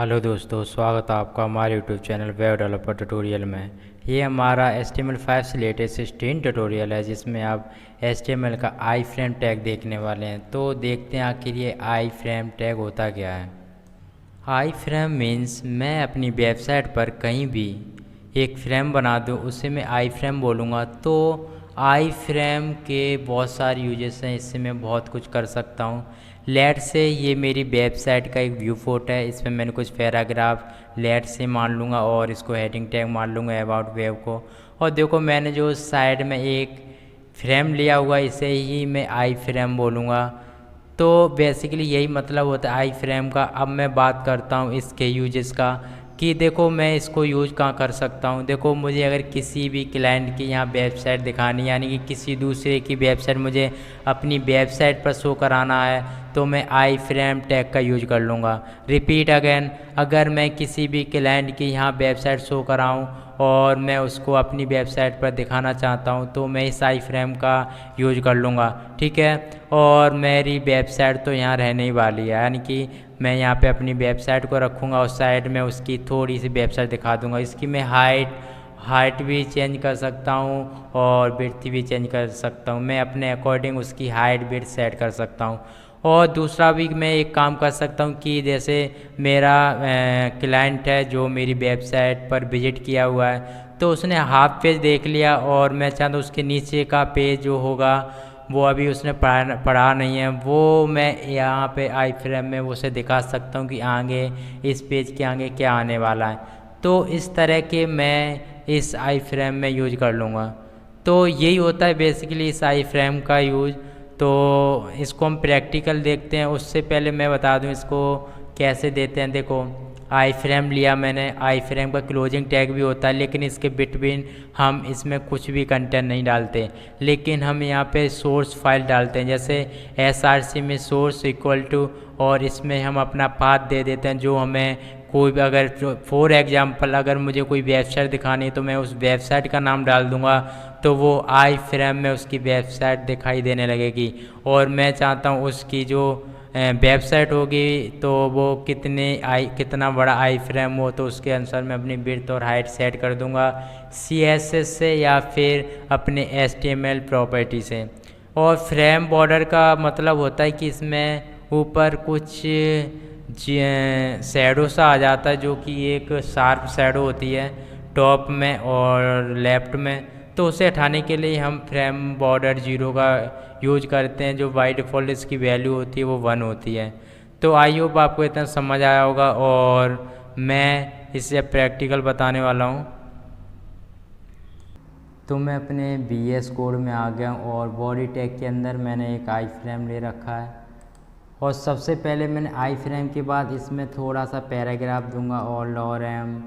Hello दोस्तों, स्वागत है आपका हमारे YouTube channel web developer tutorial में। ये हमारा HTML5 से लेटेस्ट 16 ट्यूटोरियल है जिसमें आप HTML का आई फ्रेम टैग देखने वाले हैं। तो देखते हैं आखिर ये आई फ्रेम टैग होता क्या है। आई फ्रेम मीन्स मैं अपनी वेबसाइट पर कहीं भी एक फ्रेम बना दूँ उसे मैं आई फ्रेम बोलूँगा। तो आई फ्रेम के बहुत सारे यूजेस हैं, इससे मैं बहुत कुछ कर सकता हूँ। लेट से ये मेरी वेबसाइट का एक व्यू फोटो है, इसमें मैंने कुछ पैराग्राफ लेट से मान लूँगा और इसको हेडिंग टैग मान लूँगा अबाउट वेब को। और देखो मैंने जो साइड में एक फ्रेम लिया हुआ इसे ही मैं आई फ्रेम बोलूँगा। तो बेसिकली यही मतलब होता है आई फ्रेम का। अब मैं बात करता हूँ इसके यूजेस का कि देखो मैं इसको यूज कहाँ कर सकता हूँ। देखो मुझे अगर किसी भी क्लाइंट की यहाँ वेबसाइट दिखानी, यानी कि किसी दूसरे की वेबसाइट मुझे अपनी वेबसाइट पर शो कराना है, तो मैं आई फ्रेम टैग का यूज कर लूँगा। रिपीट अगेन, अगर मैं किसी भी क्लाइंट की यहाँ वेबसाइट शो कराऊँ और मैं उसको अपनी वेबसाइट पर दिखाना चाहता हूँ तो मैं इस आई फ्रेम का यूज कर लूँगा। ठीक है। और मेरी वेबसाइट तो यहाँ रहने ही वाली है, यानी कि मैं यहाँ पे अपनी वेबसाइट को रखूँगा और साइड में उसकी थोड़ी सी वेबसाइट दिखा दूँगा। इसकी मैं हाइट भी चेंज कर सकता हूँ और विड्थ भी चेंज कर सकता हूँ। मैं अपने अकॉर्डिंग उसकी हाइट विड्थ सेट कर सकता हूँ। और दूसरा भी मैं एक काम कर सकता हूँ कि जैसे मेरा क्लाइंट है जो मेरी वेबसाइट पर विजिट किया हुआ है, तो उसने हाफ पेज देख लिया और मैं चाहता हूँ उसके नीचे का पेज जो होगा वो अभी उसने पढ़ा नहीं है, वो मैं यहाँ पे आई फ्रेम में उसे दिखा सकता हूँ कि आगे इस पेज के आगे क्या आने वाला है। तो इस तरह के मैं इस आई फ्रेम में यूज कर लूँगा। तो यही होता है बेसिकली इस आई फ्रेम का यूज। तो इसको हम प्रैक्टिकल देखते हैं। उससे पहले मैं बता दूं इसको कैसे देते हैं। देखो आई फ्रेम लिया मैंने, आई फ्रेम का क्लोजिंग टैग भी होता है, लेकिन इसके बिटवीन हम इसमें कुछ भी कंटेंट नहीं डालते, लेकिन हम यहाँ पे सोर्स फाइल डालते हैं। जैसे SRC में सोर्स इक्वल टू, और इसमें हम अपना पाथ दे देते हैं जो हमें कोई भी, अगर फॉर एग्जांपल अगर मुझे कोई वेबसाइट दिखानी है तो मैं उस वेबसाइट का नाम डाल दूंगा, तो वो आई फ्रेम में उसकी वेबसाइट दिखाई देने लगेगी। और मैं चाहता हूँ उसकी जो वेबसाइट होगी तो वो कितना बड़ा आई फ्रेम हो, तो उसके अनुसार मैं अपनी विड्थ और हाइट सेट कर दूंगा CSS से या फिर अपने HTML प्रॉपर्टी से। और फ्रेम बॉर्डर का मतलब होता है कि इसमें ऊपर कुछ शैडो सा आ जाता है, जो कि एक शार्प शैडो होती है टॉप में और लेफ्ट में। तो उसे हटाने के लिए हम फ्रेम बॉर्डर 0 का यूज करते हैं, जो बाई डिफ़ॉल्ट इसकी वैल्यू होती है वो 1 होती है। तो आई होप आपको इतना समझ आया होगा और मैं इसे प्रैक्टिकल बताने वाला हूँ। तो मैं अपने VS कोड में आ गया हूँ और बॉडी टैग के अंदर मैंने एक आई फ्रेम ले रखा है। और सबसे पहले मैंने आई फ्रेम के बाद इसमें थोड़ा सा पैराग्राफ दूंगा और लॉरेम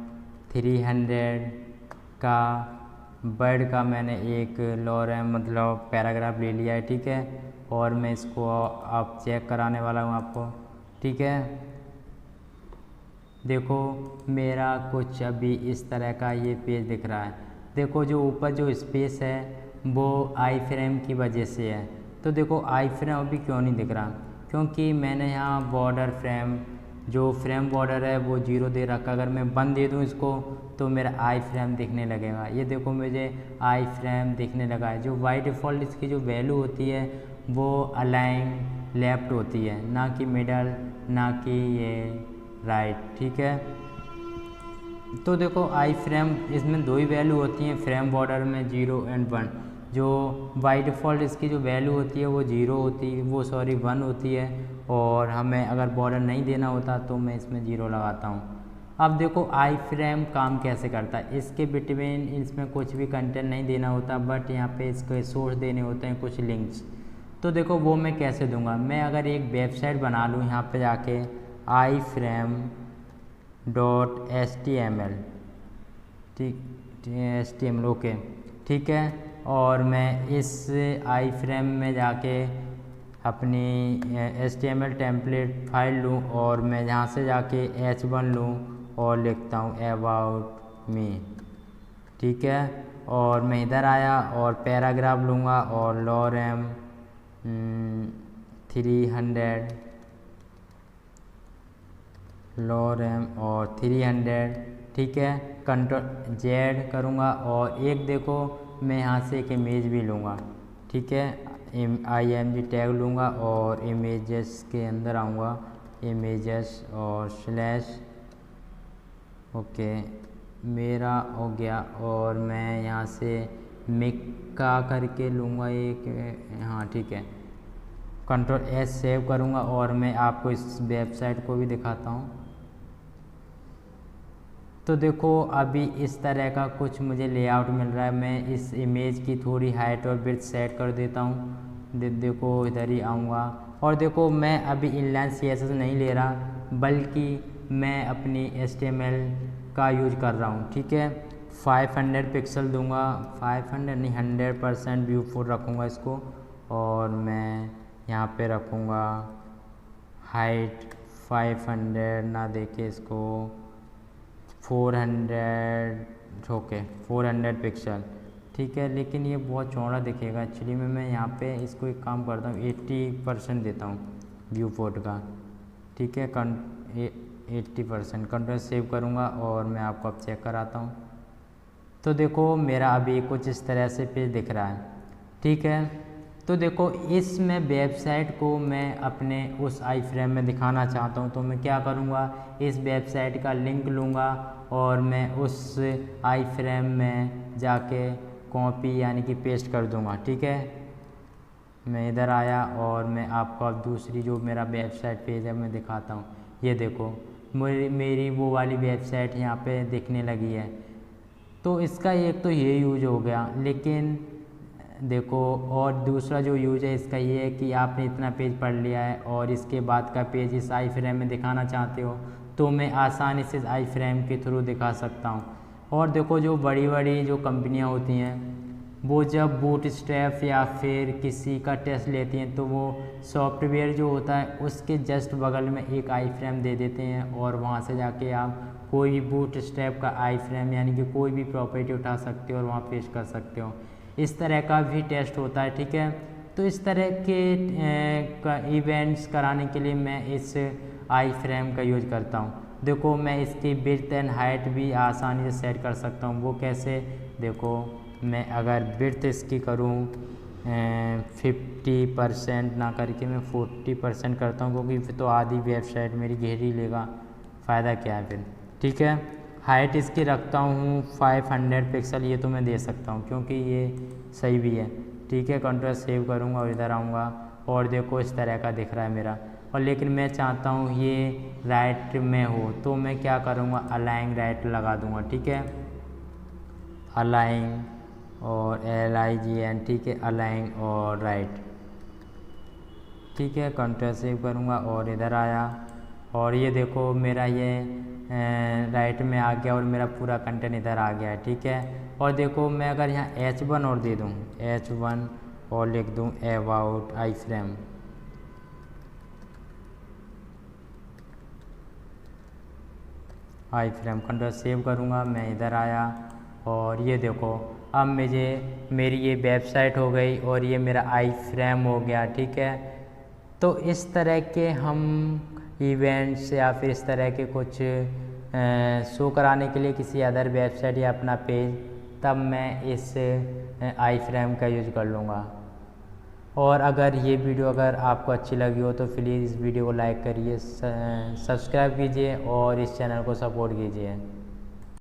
300 का वर्ड का मैंने एक लॉरेम मतलब पैराग्राफ ले लिया है। ठीक है। और मैं इसको आप चेक कराने वाला हूँ आपको। ठीक है। देखो मेरा कुछ अभी इस तरह का ये पेज दिख रहा है। देखो जो ऊपर जो स्पेस है वो आई फ्रेम की वजह से है। तो देखो आई फ्रेम अभी क्यों नहीं दिख रहा, क्योंकि मैंने यहाँ बॉर्डर फ्रेम जो फ्रेम बॉर्डर है वो 0 दे रखा। अगर मैं 1 दे दूँ इसको तो मेरा आई फ्रेम दिखने लगेगा। ये देखो मुझे आई फ्रेम दिखने लगा है। जो बाई डिफ़ॉल्ट इसकी जो वैल्यू होती है वो अलाइन लेफ्ट होती है, ना कि मिडल, ना कि ये राइट। ठीक है। तो देखो आई फ्रेम इसमें 2 ही वैल्यू होती हैं फ्रेम बॉर्डर में, 0 एंड 1। जो बाई डिफ़ॉल्ट इसकी जो वैल्यू होती है वो 0 होती है, वो सॉरी 1 होती है। और हमें अगर बॉर्डर नहीं देना होता तो मैं इसमें 0 लगाता हूँ। अब देखो आई फ्रेम काम कैसे करता है। इसके बिटवीन इसमें कुछ भी कंटेंट नहीं देना होता, बट यहाँ पे इसके सोर्स देने होते हैं कुछ लिंक्स। तो देखो वो मैं कैसे दूंगा। मैं अगर एक वेबसाइट बना लूँ यहाँ पे जाके आई फ्रेम .html, ठीक, HTML ओके। ठीक है। और मैं इस आई फ्रेम में जाके अपनी HTML टेम्पलेट फाइल लूँ और मैं यहाँ से जाके H1 लूँ और लिखता हूँ अबाउट मी। ठीक है। और मैं इधर आया और पैराग्राफ लूँगा और लॉरेम 300 लो रैम और 300, ठीक है। कंट्रोल जेड करूँगा और एक देखो मैं यहाँ से एक इमेज भी लूँगा, ठीक है। IMG टैग लूँगा और इमेजेस के अंदर आऊँगा, इमेजेस और स्लैश, ओके मेरा हो गया। और मैं यहाँ से मिका करके लूँगा एक, हाँ ठीक है। कंट्रोल S सेव करूँगा और मैं आपको इस वेबसाइट को भी दिखाता हूँ। तो देखो अभी इस तरह का कुछ मुझे लेआउट मिल रहा है। मैं इस इमेज की थोड़ी हाइट और विड्थ सेट कर देता हूँ। देखो इधर ही आऊँगा और देखो मैं अभी इनलाइन CSS नहीं ले रहा, बल्कि मैं अपनी HTML का यूज कर रहा हूँ, ठीक है। 500 पिक्सल दूंगा, 500 नहीं 100% व्यू फुल रखूँगा इसको। और मैं यहाँ पे रखूँगा हाइट 500 ना देके इसको 400, ओके 400 पिक्सल, ठीक है। लेकिन ये बहुत चौड़ा दिखेगा एक्चुअली में। मैं यहाँ पे इसको एक काम करता हूँ 80% देता हूँ व्यू फोर्ट का, ठीक है। 80% कंट्रोल सेव करूँगा और मैं आपको अब चेक कराता हूँ। तो देखो मेरा अभी कुछ इस तरह से पेज दिख रहा है, ठीक है। तो देखो इसमें वेबसाइट को मैं अपने उस आई फ्रेम में दिखाना चाहता हूँ, तो मैं क्या करूँगा, इस वेबसाइट का लिंक लूँगा और मैं उस आई फ्रेम में जाके कॉपी यानी कि पेस्ट कर दूँगा, ठीक है। मैं इधर आया और मैं आपको अब दूसरी जो मेरा वेबसाइट पेज है मैं दिखाता हूँ। ये देखो मेरी वो वाली वेबसाइट यहाँ पे दिखने लगी है। तो इसका एक तो ये यूज हो गया, लेकिन देखो और दूसरा जो यूज है इसका ये है कि आपने इतना पेज पढ़ लिया है और इसके बाद का पेज इस आई फ्रेम में दिखाना चाहते हो, तो मैं आसानी से इस आई फ्रेम के थ्रू दिखा सकता हूँ। और देखो जो बड़ी बड़ी जो कंपनियाँ होती हैं वो जब बूटस्ट्रैप या फिर किसी का टेस्ट लेती हैं, तो वो सॉफ्टवेयर जो होता है उसके जस्ट बगल में एक आई फ्रेम दे देते हैं और वहाँ से जाके आप कोई भी बूटस्ट्रैप का आई फ्रेम यानी कि कोई भी प्रॉपर्टी उठा सकते हो और वहाँ पेश कर सकते हो। इस तरह का भी टेस्ट होता है, ठीक है। तो इस तरह के इवेंट्स कराने के लिए मैं इस आई फ्रेम का यूज करता हूँ। देखो मैं इसकी विड्थ एंड हाइट भी आसानी से सेट कर सकता हूँ। वो कैसे, देखो मैं अगर विड्थ इसकी करूँ 50% ना करके मैं 40% करता हूँ, क्योंकि फिर तो आधी वेबसाइट मेरी घेर ही लेगा, फ़ायदा क्या है फिर, ठीक है। हाइट इसकी रखता हूँ 500 पिक्सल, ये तो मैं दे सकता हूँ क्योंकि ये सही भी है, ठीक है। कंट्रोल सेव करूँगा और इधर आऊँगा और देखो इस तरह का दिख रहा है मेरा। और लेकिन मैं चाहता हूँ ये राइट में हो, तो मैं क्या करूँगा, अलाइन राइट लगा दूँगा, ठीक है। अलाइन और LIGN, ठीक है, अलाइन और राइट, ठीक है। कंट्रोल सेव करूँगा और इधर आया और ये देखो मेरा ये राइट में आ गया और मेरा पूरा कंटेंट इधर आ गया है, ठीक है। और देखो मैं अगर यहाँ H1 और दे दूँ, H1 और लिख दूँ about I frame, I frame, control save करूँगा। मैं इधर आया और ये देखो अब मेरी ये वेबसाइट हो गई और ये मेरा आई फ्रेम हो गया, ठीक है। तो इस तरह के हम इवेंट्स या फिर इस तरह के कुछ शो कराने के लिए किसी अदर वेबसाइट या अपना पेज, तब मैं इस आई फ्रेम का यूज कर लूँगा। और अगर ये वीडियो अगर आपको अच्छी लगी हो तो प्लीज़ इस वीडियो को लाइक करिए, सब्सक्राइब कीजिए और इस चैनल को सपोर्ट कीजिए।